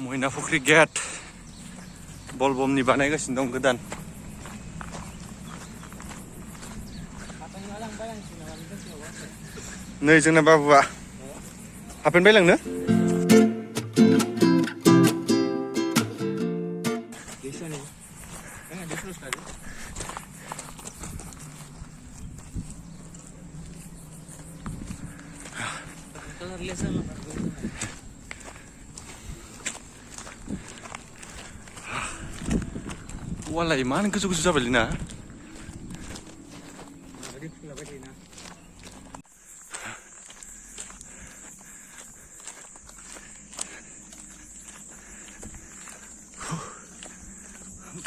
मैना फुख्रि गेट बलबमनि बानायगासिनो दं गोदान। नै जोंना बाबुआ हाफेन बायलांनो वालाय मान गोजौ गोजौ जाबायलै ना।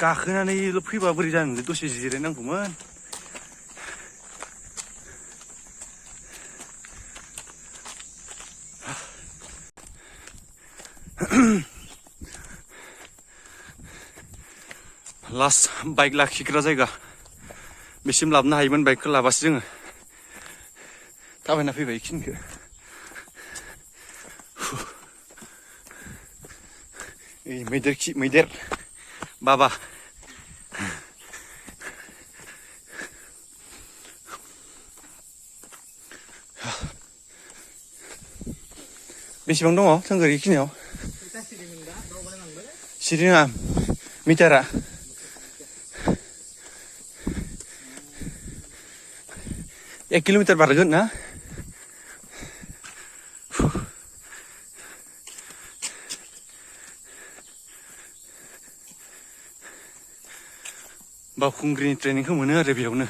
गाखोनानै फैबा बोरै जानो दसे जिरायनांगौमोन। लास्ट बाइक लाखिग्रा जायगा बेसिम लाबोनो हायोमोन बाइकखौ लाबासो जोङो थाबायना फैबाय बेखिनिखौ। मैदेर बाबा बेसेबां दङ थोंगोर बेखिनियाव सिरिङा मिटारा 1 kilometer बारगोन ना। बावखुंग्रिनि ट्रेनिंखौ मोनो आरो बेयावनो।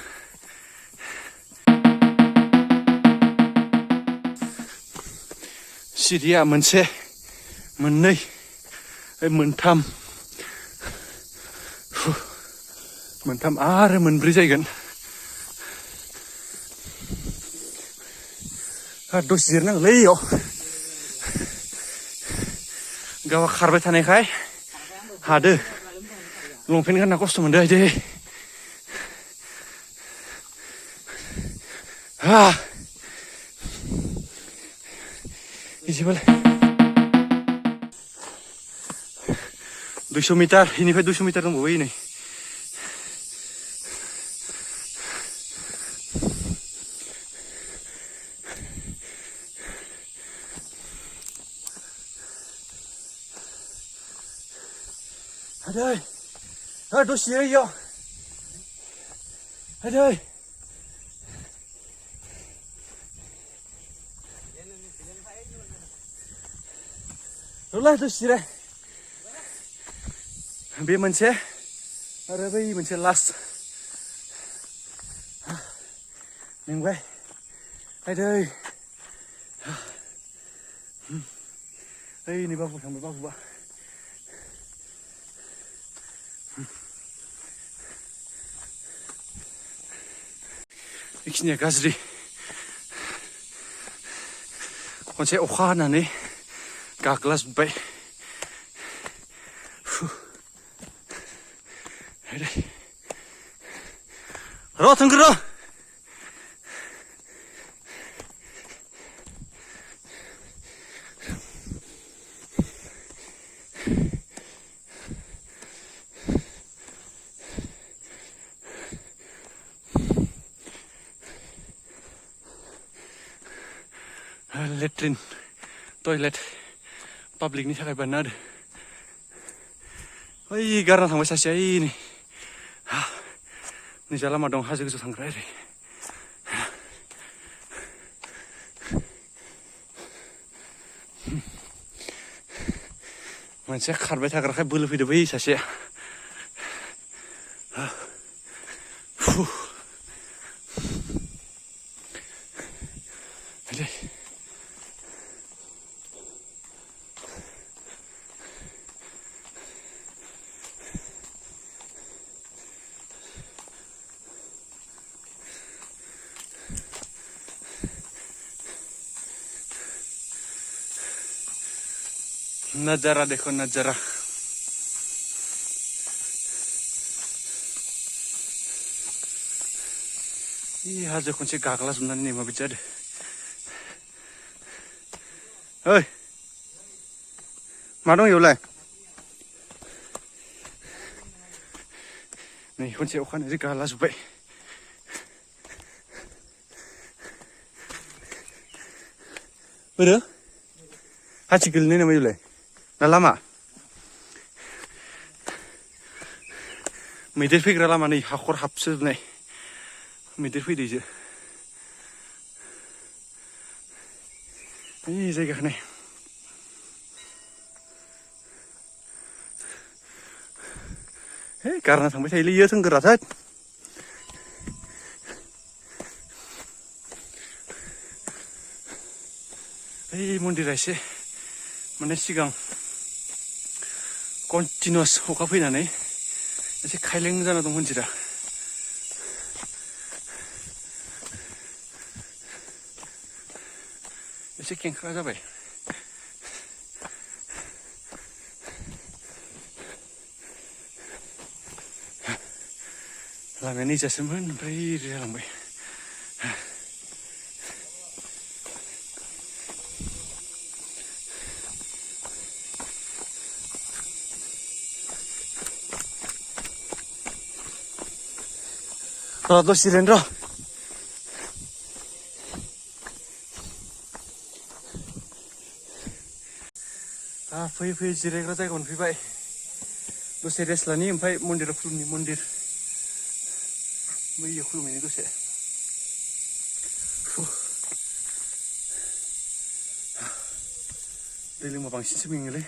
सिरिया मोनसे मोननै मोनथाम आरो मोनब्रै जायगोन। दसे जिरनांगौलै इयाव गावहा खारबाय थानायखाय हादो लंपेन्ट गानना खस्थ' मोनदो आइदै। इसेबालाय 200 मिटार इनिफ्राय 200 मिटार दंबावो नै। Aduh, aduh sih yo, aduh, ulah tuh sih deh, biar menceh, ada biar menceh las, neng gue, aduh, ini bagus sampai bagus bah. बेखिनिया गाज्रि खनसे अखा हानानै गाग्लाजोब्बाय। र' थोंगोर र' लेट्रिन टयलेट पाब्लिकनि थाखाय बानायना होदो। ओइ गारना थांबाय सासेया ओइ निजा लामा दं हाजो गोजौ थांग्रा ओरै। मोनसे खारबाय थाग्राखाय बोलो फैदो बै सासेया। नजारा देखो नजारा हाजो खनसे गाग्लाजोबनानै नै माबायदि जादों। ओइ मा दं इयावलाय नै खनसे अखानो जि गालाजोब्बाय बोरो हाथि गोलैनाय नामा इयावलाय ना लामा मैदेर फैग्रा लामा नै हाखर हाबसोजोबनाय मैदेर फैदोंसो ओइ जायगाखौ नाय है गारना थांबाय थायोलै इयो थोंगोराथार ओइ मन्दिरा एसे माने सिगां कन्टिनिउस अखा फैनानै एसे खायलें जाना दं मन्दिरा एसे खेंख्रा जाबाय लामाया नैजासोमोन ओमफ्राय ओरै जालांबाय दसे जिरायनो र' फैयै फैयै जिरायग्रा जायगा मोनफैबाय दसे रेस्ट लानि ओमफ्राय मन्दिराव खुलुमनि मन्दिर बैयाव खुलुमहैनि दसे दै लोंबा बांसिनसो मेङोलै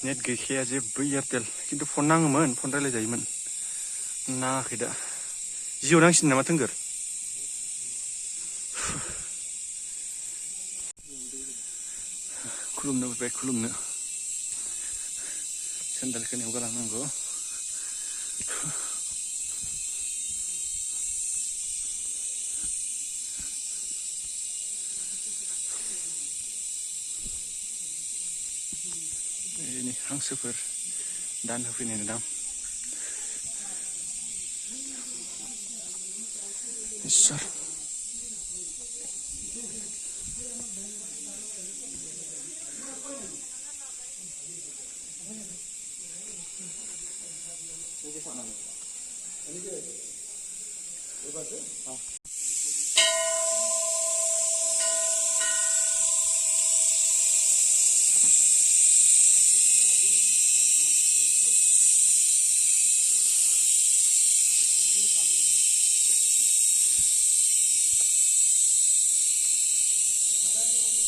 नेट गैखाया जेबो एयारटेल खिन्थु फन नाङोमोन फन रायलायजायोमोन नाङाखै दा जिअ नांसिनो नामा थोंगोर खुलुमनो फैबाय खुलुमनो सेन्देल खोनायाव गालांनांगौ नै हांसोफोर दान होफैनाय नुदां इसोर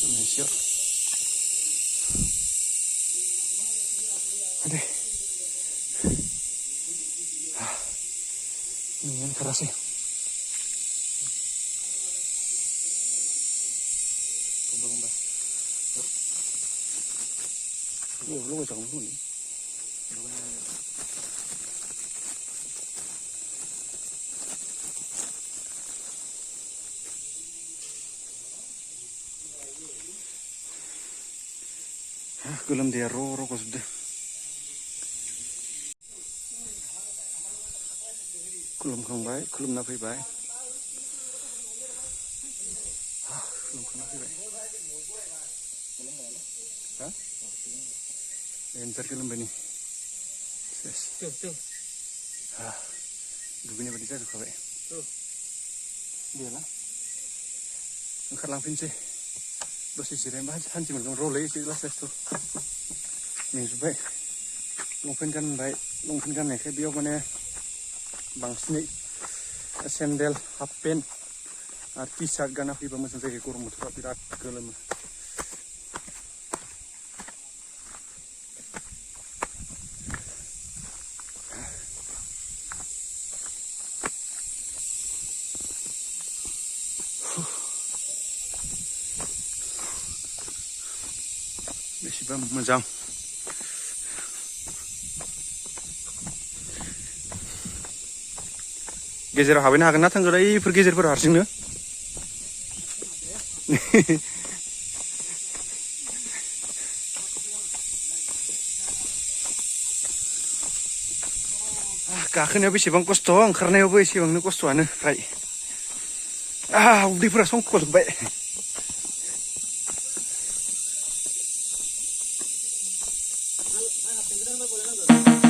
Indonesia. Aduh. Ini keras sih. Gombal-gombal. Iya, belum bisa ngomong nih. Gelem dia ro kok sudah. Kulum kembali, kulum nafi bay. Kulum nafi bay. Hah? Entar kulum bani. Yes. Tuh. Dugune badi sa kau bay. Tuh. Dia lah. Angkat langpin sih. Dose jiran bah hanci mereka roleh sih lah sesuatu. Menjubai, longpen kan nih kayak biar mana bangsni sandal hapen, t-shirt gana fi bamusan saya kurang mutlak birat gelem. Bersibam mejang. गेजेराव हाबैनो हागोन ना थांगोन इफोर गेजेरफोराव हारसिंनो गाखोनायाव बेसेबां खस्थ' ओंखारनायावबो एसेबांनो खस्थ'आनो फ्राय उदैफोरा संख'जोब्बाय गोदान बार बोलायनांगौ